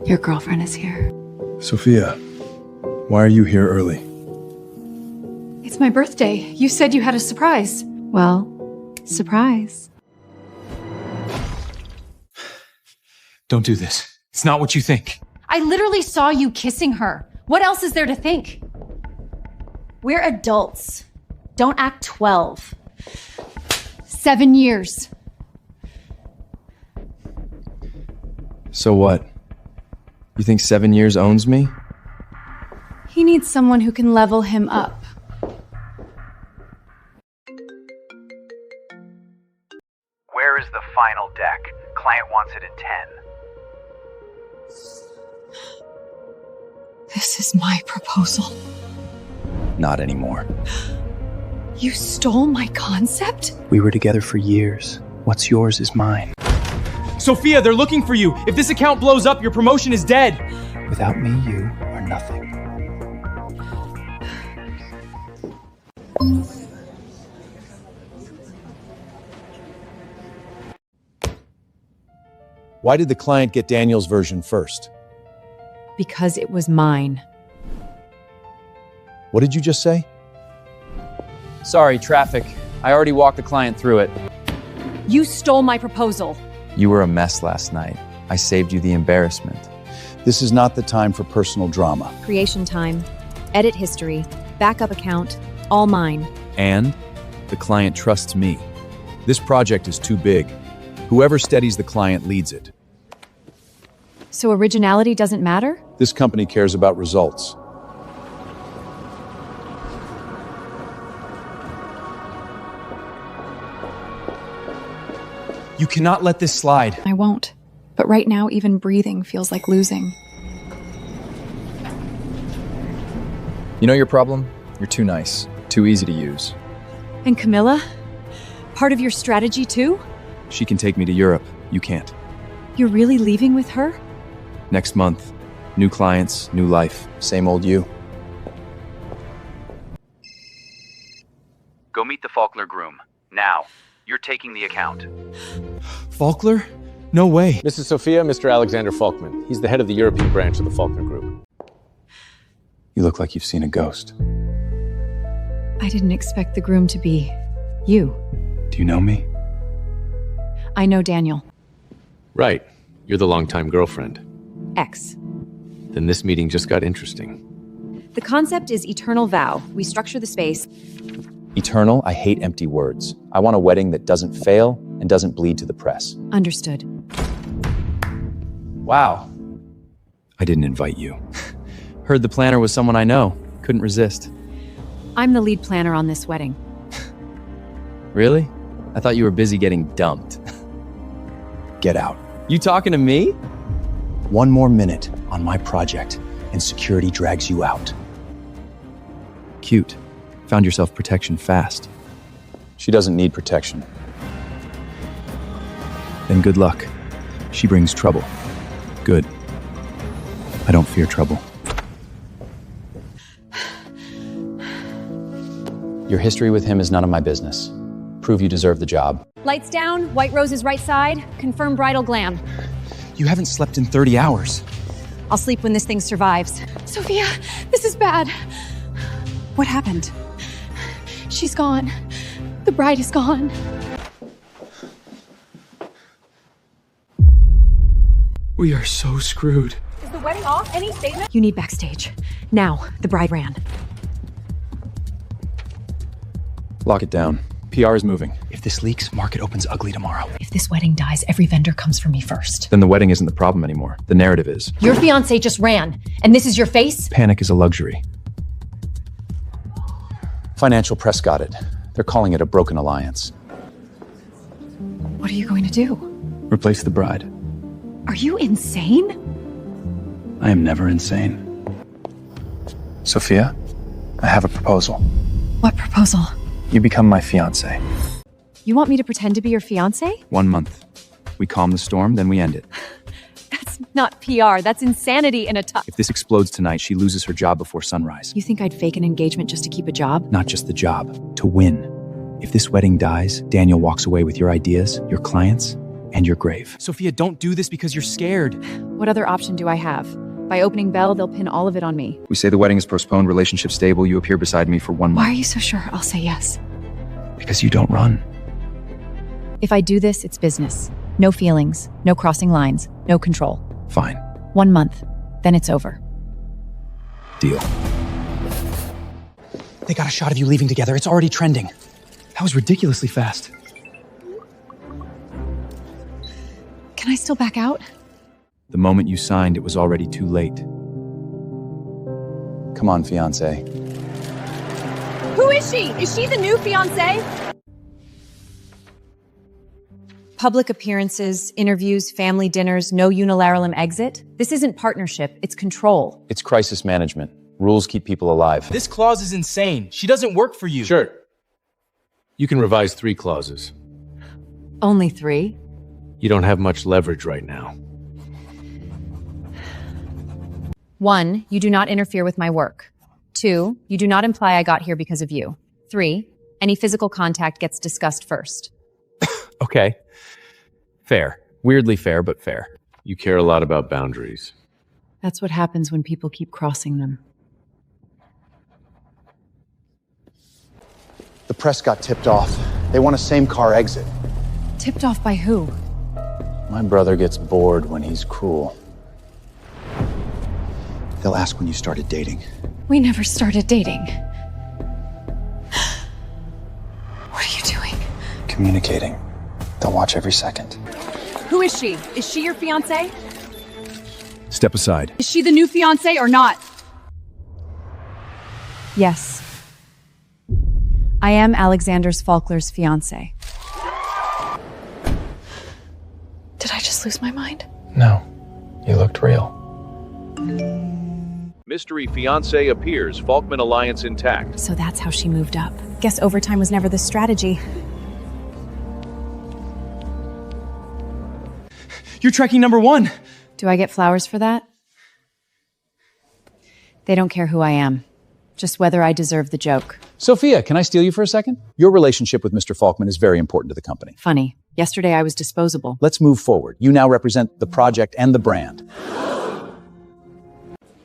Your girlfriend is here. Sophia, why are you here early? It's my birthday. You said you had a surprise. Well, surprise. Don't do this. It's not what you think. I literally saw you kissing her. What else is there to think? We're adults. Don't act 12. 7 years. So what? You think 7 years owns me? He needs someone who can level him up. Where is the final deck? Client wants it in 10. This is my proposal. Not anymore. You stole my concept? We were together for years. What's yours is mine. Sophia, they're looking for you. If this account blows up, your promotion is dead. Without me, you are nothing. Why did the client get Daniel's version first? Because it was mine. What did you just say? Sorry, traffic. I already walked the client through it. You stole my proposal. You were a mess last night. I saved you the embarrassment. This is not the time for personal drama. Creation time, edit history, backup account, all mine. And the client trusts me. This project is too big. Whoever steadies the client leads it. So originality doesn't matter? This company cares about results. You cannot let this slide. I won't. But right now, even breathing feels like losing. You know your problem? You're too nice, too easy to use. And Camilla? Part of your strategy too? She can take me to Europe. You can't. You're really leaving with her? Next month. New clients, new life. Same old you. Go meet the Faulkner groom. Now. You're taking the account. Faulkner? No way. Mrs. Sophia, Mr. Alexander Falkman. He's the head of the European branch of the Faulkner Group. You look like you've seen a ghost. I didn't expect the groom to be you. Do you know me? I know Daniel. Right. You're the longtime girlfriend. X. Then this meeting just got interesting. The concept is eternal vow. We structure the space. Eternal, I hate empty words. I want a wedding that doesn't fail and doesn't bleed to the press. Understood. Wow. I didn't invite you. Heard the planner was someone I know. Couldn't resist. I'm the lead planner on this wedding. Really? I thought you were busy getting dumped. Get out. You talking to me? One more minute on my project, and security drags you out. Cute. Found yourself protection fast. She doesn't need protection. Then good luck. She brings trouble. Good. I don't fear trouble. Your history with him is none of my business. Prove you deserve the job. Lights down, White Rose is right side, confirm bridal glam. You haven't slept in 30 hours. I'll sleep when this thing survives. Sophia, this is bad. What happened? She's gone. The bride is gone. We are so screwed. Is the wedding off? Any statement? You need backstage. Now, the bride ran. Lock it down. PR is moving. If this leaks, market opens ugly tomorrow. If this wedding dies, every vendor comes for me first. Then the wedding isn't the problem anymore. The narrative is. Your fiancé just ran, and this is your face? Panic is a luxury. Financial press got it. They're calling it a broken alliance. What are you going to do? Replace the bride. Are you insane? I am never insane. Sophia, I have a proposal. What proposal? You become my fiancé. You want me to pretend to be your fiancé? 1 month. We calm the storm, then we end it. That's not PR. That's insanity in a top. If this explodes tonight, she loses her job before sunrise. You think I'd fake an engagement just to keep a job? Not just the job, to win. If this wedding dies, Daniel walks away with your ideas, your clients, and your grave. Sophia, don't do this because you're scared. What other option do I have? By opening bell, they'll pin all of it on me. We say the wedding is postponed, relationship stable. You appear beside me for 1 month. Why are you so sure I'll say yes? Because you don't run. If I do this, it's business. No feelings, no crossing lines, no control. Fine. 1 month, then it's over. Deal. They got a shot of you leaving together. It's already trending. That was ridiculously fast. Can I still back out? The moment you signed, it was already too late. Come on, fiancé. Who is she? Is she the new fiancé? Public appearances, interviews, family dinners, no unilateral exit. This isn't partnership, it's control. It's crisis management. Rules keep people alive. This clause is insane. She doesn't work for you. Sure. You can revise 3 clauses. Only 3? You don't have much leverage right now. 1, you do not interfere with my work. 2, you do not imply I got here because of you. 3, any physical contact gets discussed first. Okay. Fair. Weirdly fair, but fair. You care a lot about boundaries. That's what happens when people keep crossing them. The press got tipped off. They want a same-car exit. Tipped off by who? My brother gets bored when he's cruel. They'll ask when you started dating. We never started dating. What are you doing? Communicating. They'll watch every second. Who is she? Is she your fiancé? Step aside. Is she the new fiancé or not? Yes. I am Alexander Faulkner's fiancé. Did I just lose my mind? No. You looked real. Mystery fiancé appears, Falkman alliance intact. So that's how she moved up. Guess overtime was never the strategy. You're tracking number 1. Do I get flowers for that? They don't care who I am, just whether I deserve the joke. Sophia, can I steal you for a second? Your relationship with Mr. Falkman is very important to the company. Funny. Yesterday I was disposable. Let's move forward. You now represent the project and the brand.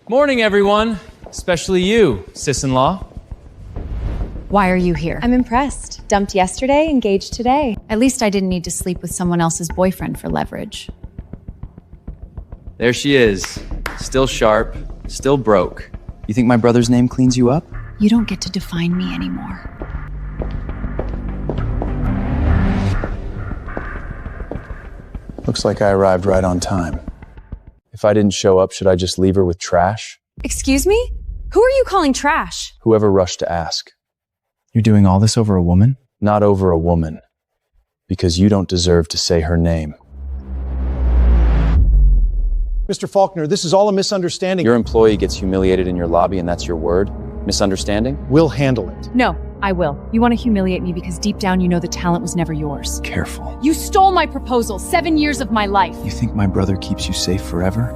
Morning, everyone. Especially you, sis-in-law. Why are you here? I'm impressed. Dumped yesterday, engaged today. At least I didn't need to sleep with someone else's boyfriend for leverage. There she is. Still sharp, still broke. You think my brother's name cleans you up? You don't get to define me anymore. Looks like I arrived right on time. If I didn't show up, should I just leave her with trash? Excuse me? Who are you calling trash? Whoever rushed to ask. You're doing all this over a woman? Not over a woman. Because you don't deserve to say her name. Mr. Faulkner, this is all a misunderstanding. Your employee gets humiliated in your lobby and that's your word? Misunderstanding? We'll handle it. No, I will. You want to humiliate me because deep down you know the talent was never yours. Careful. You stole my proposal, 7 years of my life. You think my brother keeps you safe forever?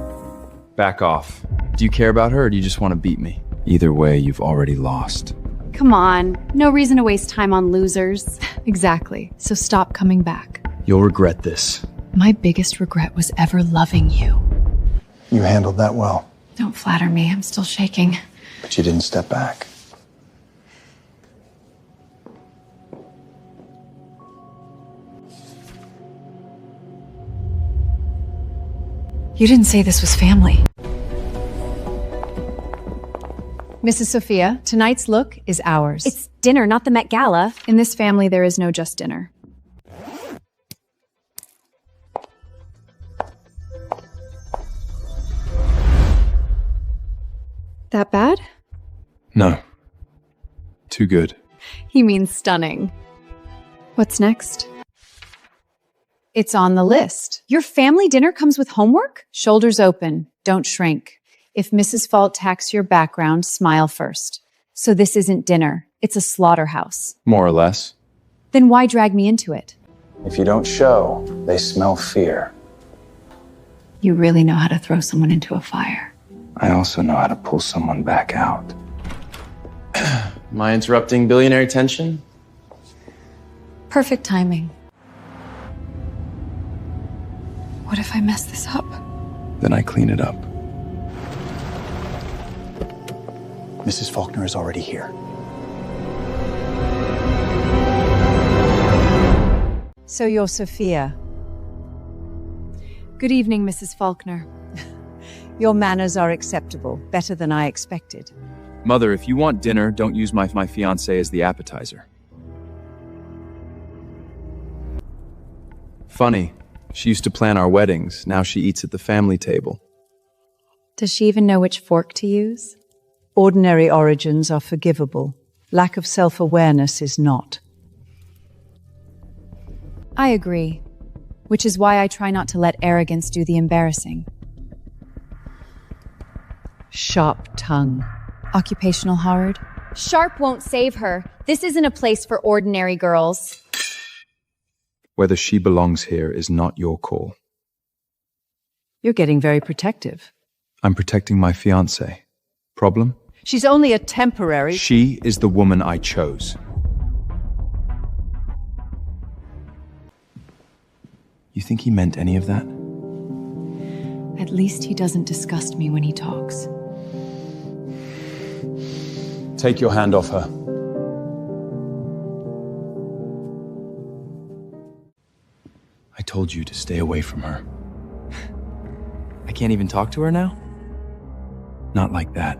Back off. Do you care about her or do you just want to beat me? Either way, you've already lost. Come on. No reason to waste time on losers. Exactly. So stop coming back. You'll regret this. My biggest regret was ever loving you. You handled that well, Don't flatter me. I'm still shaking. but you didn't step back. You didn't say this was family. Mrs. Sophia, tonight's look is ours. It's dinner, not the Met Gala. In this family, there is no just dinner. That bad? No. Too good. He means stunning. What's next? It's on the list. Your family dinner comes with homework? Shoulders open. Don't shrink. If Mrs. Fault attacks your background, smile first. So this isn't dinner. It's a slaughterhouse. More or less. Then why drag me into it? If you don't show, they smell fear. You really know how to throw someone into a fire. I also know how to pull someone back out. Am I interrupting billionaire tension? Perfect timing. What if I mess this up? Then I clean it up. Mrs. Faulkner is already here. So you're Sophia. Good evening, Mrs. Faulkner. Your manners are acceptable, better than I expected. Mother, if you want dinner, don't use my fiancé as the appetizer. Funny. She used to plan our weddings. Now she eats at the family table. Does she even know which fork to use? Ordinary origins are forgivable. Lack of self-awareness is not. I agree, which is why I try not to let arrogance do the embarrassing. Sharp tongue. Occupational hard. Sharp won't save her. This isn't a place for ordinary girls. Whether she belongs here is not your call. You're getting very protective. I'm protecting my fiancé. Problem? She's only a temporary... She is the woman I chose. You think he meant any of that? At least he doesn't disgust me when he talks. Take your hand off her. I told you to stay away from her. I can't even talk to her now? Not like that.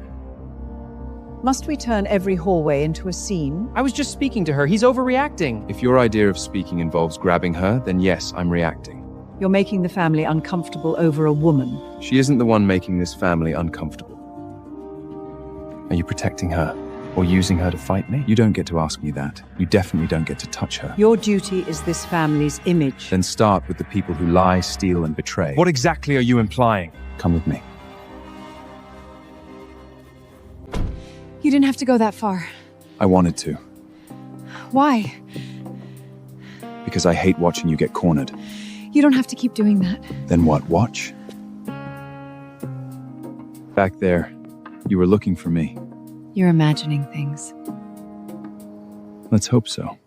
Must we turn every hallway into a scene? I was just speaking to her. He's overreacting. If your idea of speaking involves grabbing her, then yes, I'm reacting. You're making the family uncomfortable over a woman. She isn't the one making this family uncomfortable. Are you protecting her? Or using her to fight me? You don't get to ask me that. You definitely don't get to touch her. Your duty is this family's image. Then start with the people who lie, steal, and betray. What exactly are you implying? Come with me. You didn't have to go that far. I wanted to, Why? because I hate watching you get cornered. You don't have to keep doing that. Then what, watch? Back there, you were looking for me. You're imagining things. Let's hope so.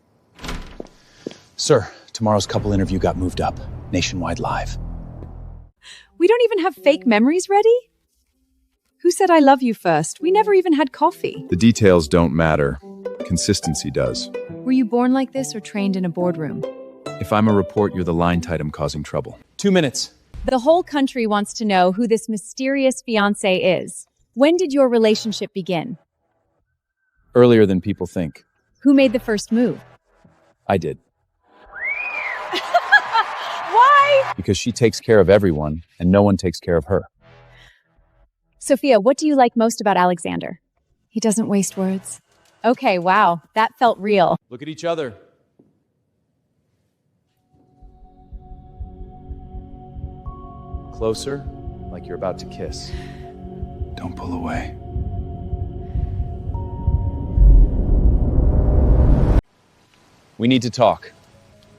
Sir, tomorrow's couple interview got moved up. Nationwide live. We don't even have fake memories ready? Who said I love you first? We never even had coffee. The details don't matter. Consistency does. Were you born like this or trained in a boardroom? If I'm a report, you're the line item causing trouble. 2 minutes. The whole country wants to know who this mysterious fiancé is. When did your relationship begin? Earlier than people think. Who made the first move? I did. Why? Because she takes care of everyone, and no one takes care of her. Sophia, what do you like most about Alexander? He doesn't waste words. Okay, wow, that felt real. Look at each other. Closer, like you're about to kiss. Don't pull away. We need to talk.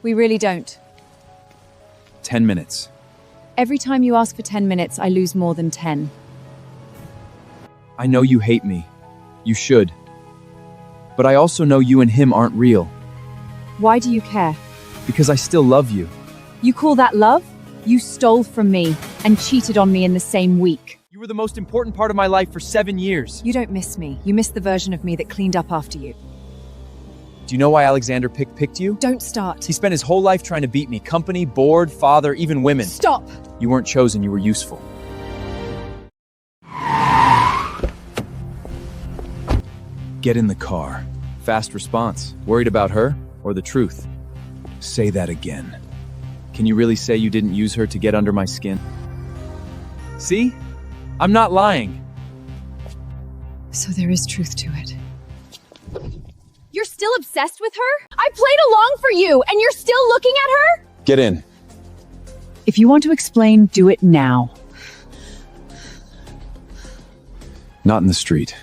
We really don't. 10 minutes. Every time you ask for 10 minutes, I lose more than 10. I know you hate me. You should. But I also know you and him aren't real. Why do you care? Because I still love you. You call that love? You stole from me and cheated on me in the same week. You were the most important part of my life for 7 years. You don't miss me. You miss the version of me that cleaned up after you. Do you know why Alexander picked you? Don't start. He spent his whole life trying to beat me. Company, board, father, even women. Stop! You weren't chosen, you were useful. Get in the car. Fast response. Worried about her or the truth? Say that again. Can you really say you didn't use her to get under my skin? See? I'm not lying. So there is truth to it. You're still obsessed with her? I played along for you, and you're still looking at her? Get in. If you want to explain, do it now. Not in the street.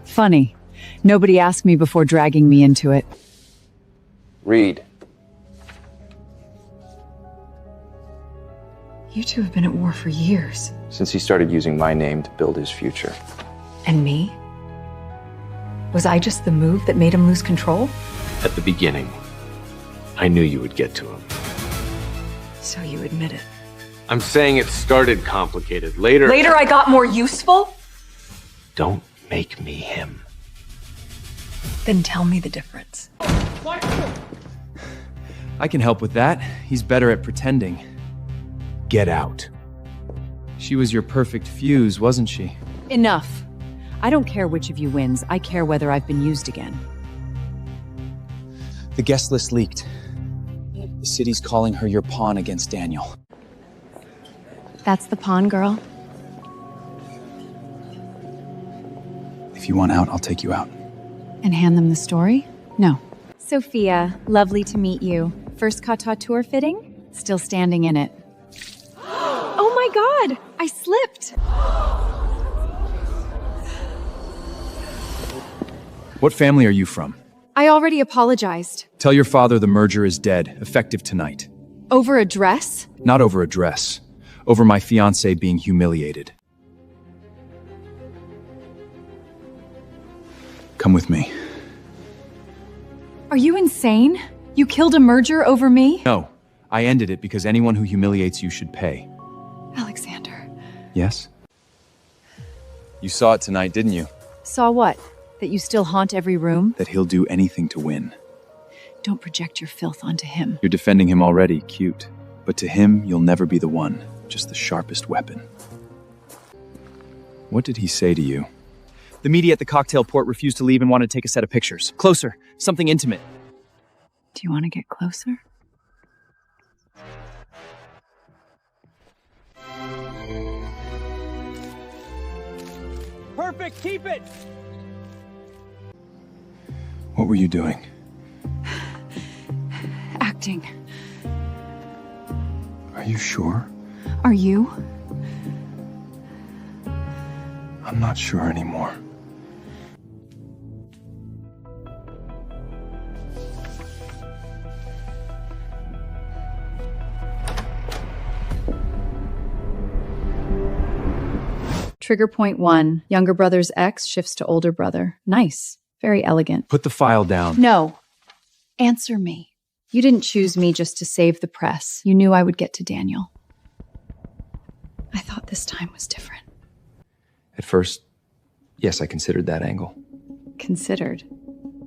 Funny. Nobody asked me before dragging me into it. Read. You two have been at war for years. Since he started using my name to build his future. And me? Was I just the move that made him lose control? At the beginning, I knew you would get to him. So you admit it. I'm saying it started complicated. Later. Later I got more useful? Don't make me him. Then tell me the difference. I can help with that. He's better at pretending. Get out. She was your perfect fuse, wasn't she? Enough. I don't care which of you wins. I care whether I've been used again. The guest list leaked. The city's calling her your pawn against Daniel. That's the pawn girl. If you want out, I'll take you out. And hand them the story? No. Sophia, lovely to meet you. First Kata tour fitting? Still standing in it. Oh my god! I slipped! What family are you from? I already apologized. Tell your father the merger is dead, effective tonight. Over a dress? Not over a dress. Over my fiancé being humiliated. Come with me. Are you insane? You killed a merger over me? No, I ended it because anyone who humiliates you should pay. Alexander. Yes? You saw it tonight, didn't you? Saw what? That you still haunt every room? That he'll do anything to win. Don't project your filth onto him. You're defending him already, cute. But to him, you'll never be the one, just the sharpest weapon. What did he say to you? The media at the cocktail port refused to leave and wanted to take a set of pictures. Closer, something intimate. Do you want to get closer? Perfect, keep it! What were you doing? Acting. Are you sure? Are you? I'm not sure anymore. Trigger point 1. Younger brother's ex shifts to older brother. Nice. Very elegant. Put the file down. No. Answer me. You didn't choose me just to save the press. You knew I would get to Daniel. I thought this time was different. At first, yes, I considered that angle. Considered.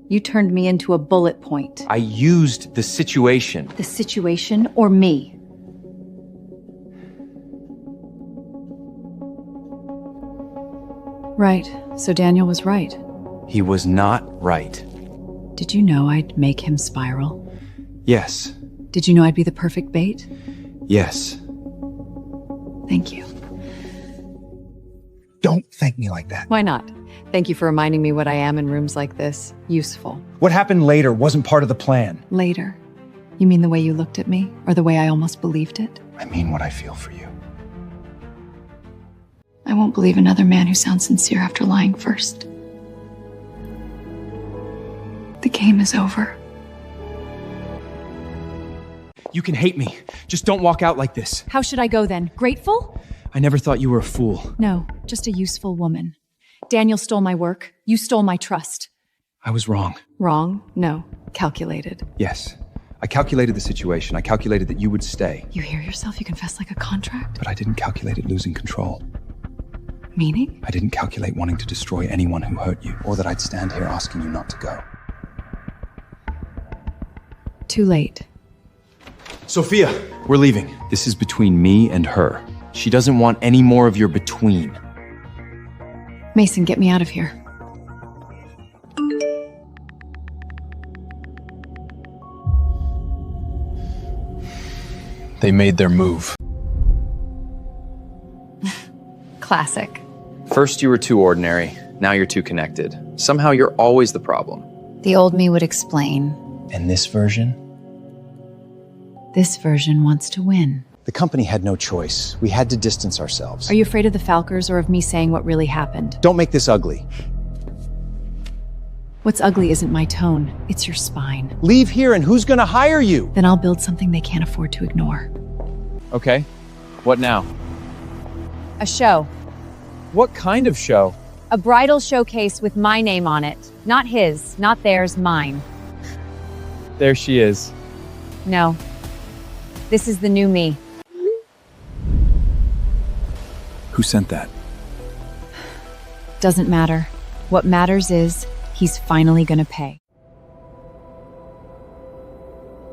You turned me into a bullet point. I used the situation. The situation or me? Right. So Daniel was right. He was not right. Did you know I'd make him spiral? Yes. Did you know I'd be the perfect bait? Yes. Thank you. Don't thank me like that. Why not? Thank you for reminding me what I am in rooms like this. Useful. What happened later wasn't part of the plan. Later. You mean the way you looked at me? Or the way I almost believed it? I mean what I feel for you. I won't believe another man who sounds sincere after lying first. The game is over. You can hate me. Just don't walk out like this. How should I go then? Grateful? I never thought you were a fool. No, just a useful woman. Daniel stole my work. You stole my trust. I was wrong. Wrong? No. Calculated. Yes. I calculated the situation. I calculated that you would stay. You hear yourself? You confess like a contract? But I didn't calculate it losing control. Meaning? I didn't calculate wanting to destroy anyone who hurt you, or that I'd stand here asking you not to go. Too late. Sophia, we're leaving. This is between me and her. She doesn't want any more of your between. Mason, get me out of here. They made their move. Classic. First you were too ordinary, now you're too connected. Somehow you're always the problem. The old me would explain. And this version? This version wants to win. The company had no choice. We had to distance ourselves. Are you afraid of the Falkers or of me saying what really happened? Don't make this ugly. What's ugly isn't my tone, it's your spine. Leave here and who's gonna hire you? Then I'll build something they can't afford to ignore. Okay, what now? A show. What kind of show? A bridal showcase with my name on it. Not his, not theirs, mine. There she is. No. This is the new me. Who sent that? Doesn't matter. What matters is he's finally gonna pay.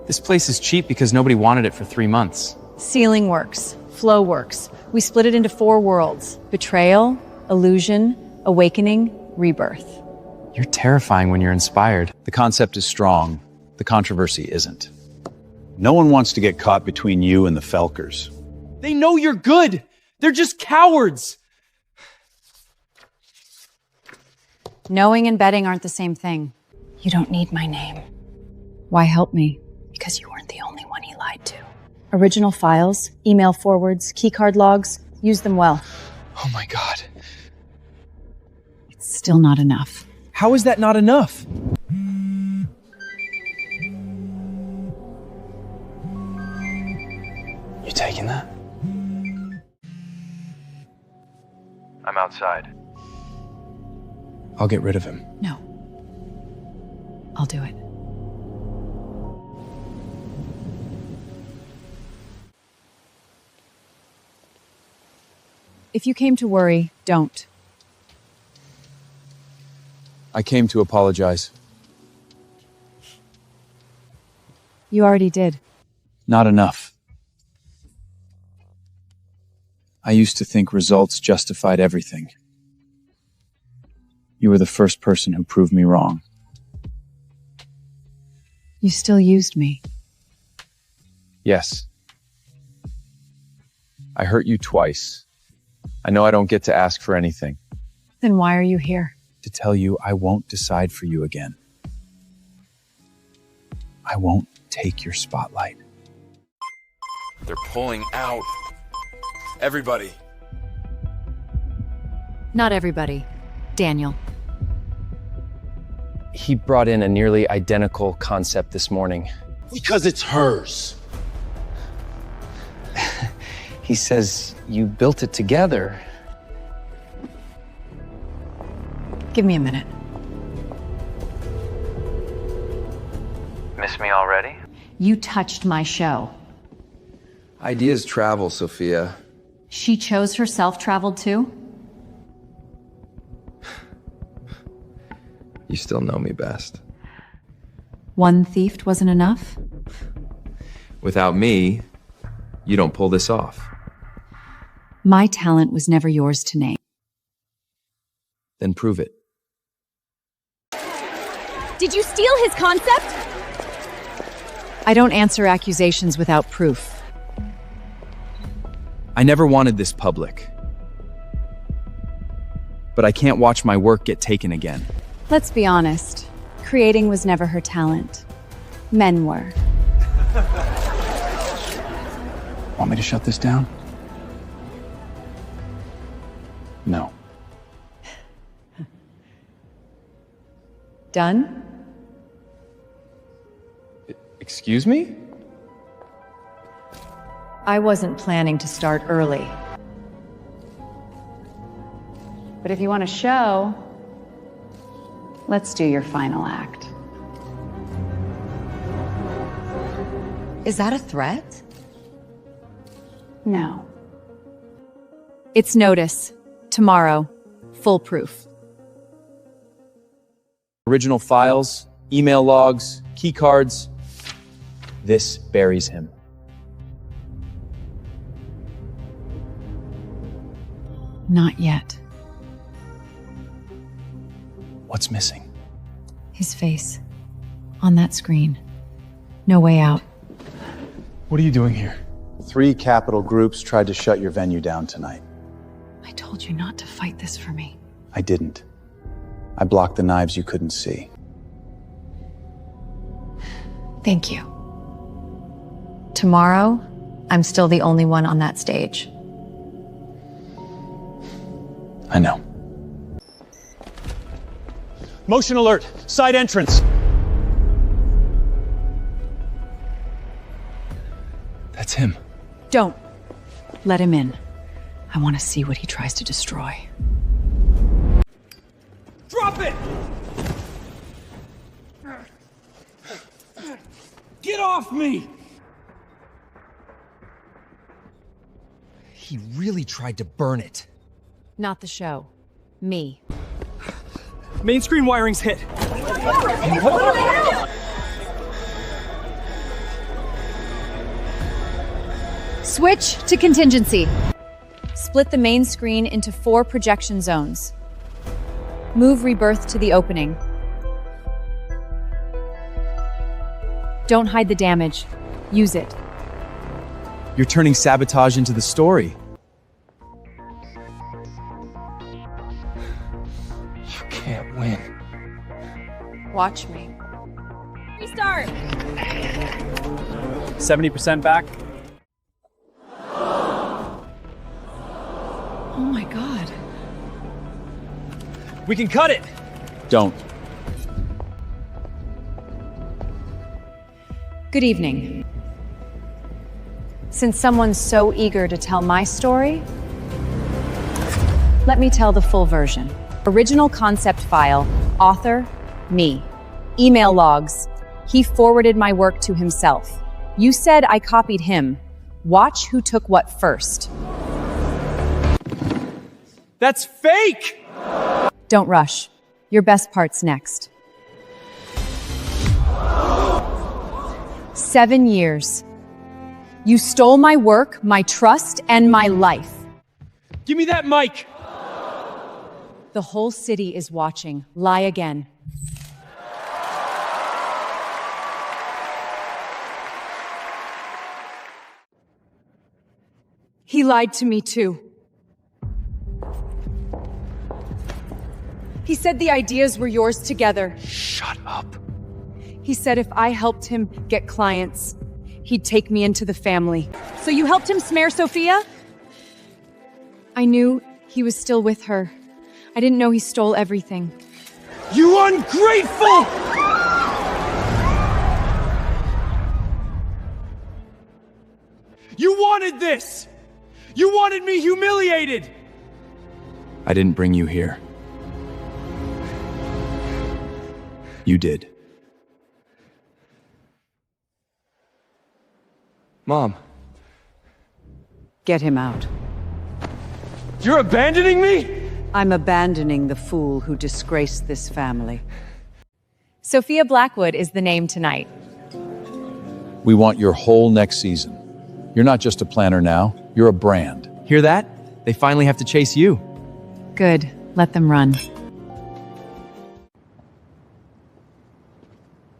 This place is cheap because nobody wanted it for 3 months. Ceiling works. Flow works. We split it into 4 worlds. Betrayal, illusion, awakening, rebirth. You're terrifying when you're inspired. The concept is strong. The controversy isn't. No one wants to get caught between you and the Felkers. They know you're good! They're just cowards! Knowing and betting aren't the same thing. You don't need my name. Why help me? Because you weren't the only one he lied to. Original files, email forwards, keycard logs, use them well. Oh my god. It's still not enough. How is that not enough? You taking that? I'm outside. I'll get rid of him. No. I'll do it. If you came to worry, don't. I came to apologize. You already did. Not enough. I used to think results justified everything. You were the first person who proved me wrong. You still used me. Yes. I hurt you twice. I know I don't get to ask for anything. Then why are you here? To tell you I won't decide for you again. I won't take your spotlight. They're pulling out. Everybody. Not everybody. Daniel. He brought in a nearly identical concept this morning. Because it's hers. He says you built it together. Give me a minute. Miss me already? You touched my show. Ideas travel, Sophia. She chose herself traveled too? You still know me best. One thief wasn't enough? Without me, you don't pull this off. My talent was never yours to name. Then prove it. Did you steal his concept? I don't answer accusations without proof. I never wanted this public. But I can't watch my work get taken again. Let's be honest. Creating was never her talent. Men were. Want me to shut this down? No. Done? Excuse me? I wasn't planning to start early. But if you want a show, let's do your final act. Is that a threat? No. It's notice. Tomorrow. Full proof. Original files, email logs, keycards. This buries him. Not yet. What's missing? His face. On that screen. No way out. What are you doing here? 3 capital groups tried to shut your venue down tonight. I told you not to fight this for me. I didn't. I blocked the knives you couldn't see. Thank you. Tomorrow, I'm still the only one on that stage. I know. Motion alert! Side entrance! That's him. Don't. Let him in. I want to see what he tries to destroy. Drop it! Get off me! He really tried to burn it. Not the show. Me. Main screen wiring's hit. Switch to contingency. Split the main screen into 4 projection zones. Move Rebirth to the opening. Don't hide the damage. Use it. You're turning sabotage into the story. You can't win. Watch me. Restart! 70% back. Oh my god. We can cut it! Don't. Good evening. Since someone's so eager to tell my story, let me tell the full version. Original concept file, author, me. Email logs, he forwarded my work to himself. You said I copied him. Watch who took what first. That's fake! Don't rush. Your best part's next. 7 years. You stole my work, my trust, and my life. Give me that mic! The whole city is watching. Lie again. He lied to me too. He said the ideas were yours together. Shut up. He said if I helped him get clients, he'd take me into the family. So you helped him smear Sophia? I knew he was still with her. I didn't know he stole everything. You ungrateful! You wanted this! You wanted me humiliated! I didn't bring you here. You did. Mom. Get him out. You're abandoning me? I'm abandoning the fool who disgraced this family. Sophia Blackwood is the name tonight. We want your whole next season. You're not just a planner now, you're a brand. Hear that? They finally have to chase you. Good. Let them run.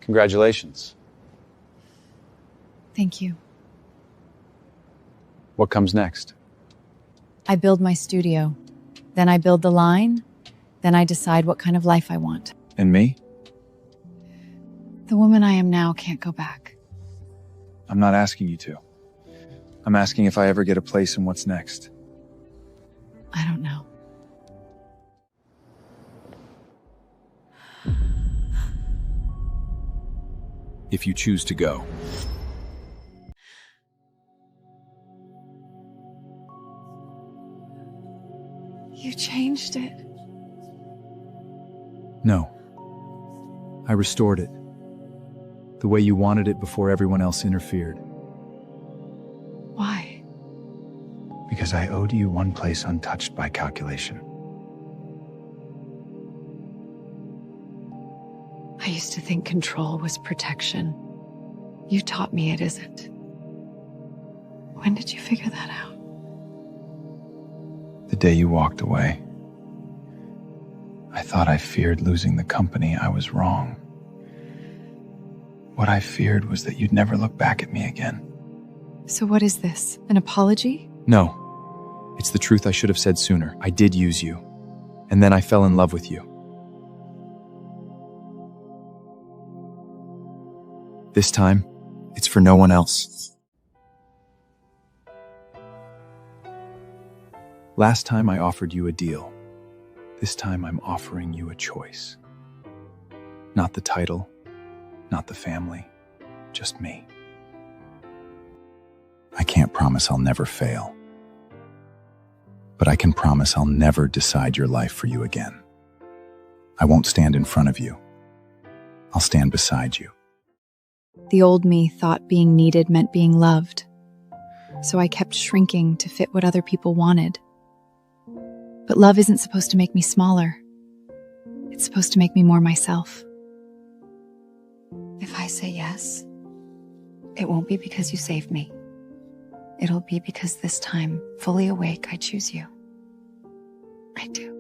Congratulations. Thank you. What comes next? I build my studio. Then I build the line. Then I decide what kind of life I want. And me? The woman I am now can't go back. I'm not asking you to. I'm asking if I ever get a place in what's next. I don't know. If you choose to go. You changed it. No. I restored it. The way you wanted it before everyone else interfered. Why? Because I owed you one place untouched by calculation. I used to think control was protection. You taught me it isn't. When did you figure that out? The day you walked away. I thought I feared losing the company. I was wrong. What I feared was that you'd never look back at me again. So what is this? An apology? No. It's the truth I should have said sooner. I did use you. And then I fell in love with you. This time, it's for no one else. Last time I offered you a deal. This time I'm offering you a choice. Not the title, not the family, just me. I can't promise I'll never fail. But I can promise I'll never decide your life for you again. I won't stand in front of you. I'll stand beside you. The old me thought being needed meant being loved. so I kept shrinking to fit what other people wanted. But love isn't supposed to make me smaller. It's supposed to make me more myself. If I say yes, it won't be because you saved me. It'll be because this time, fully awake, I choose you. I do.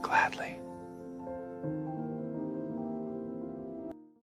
Gladly.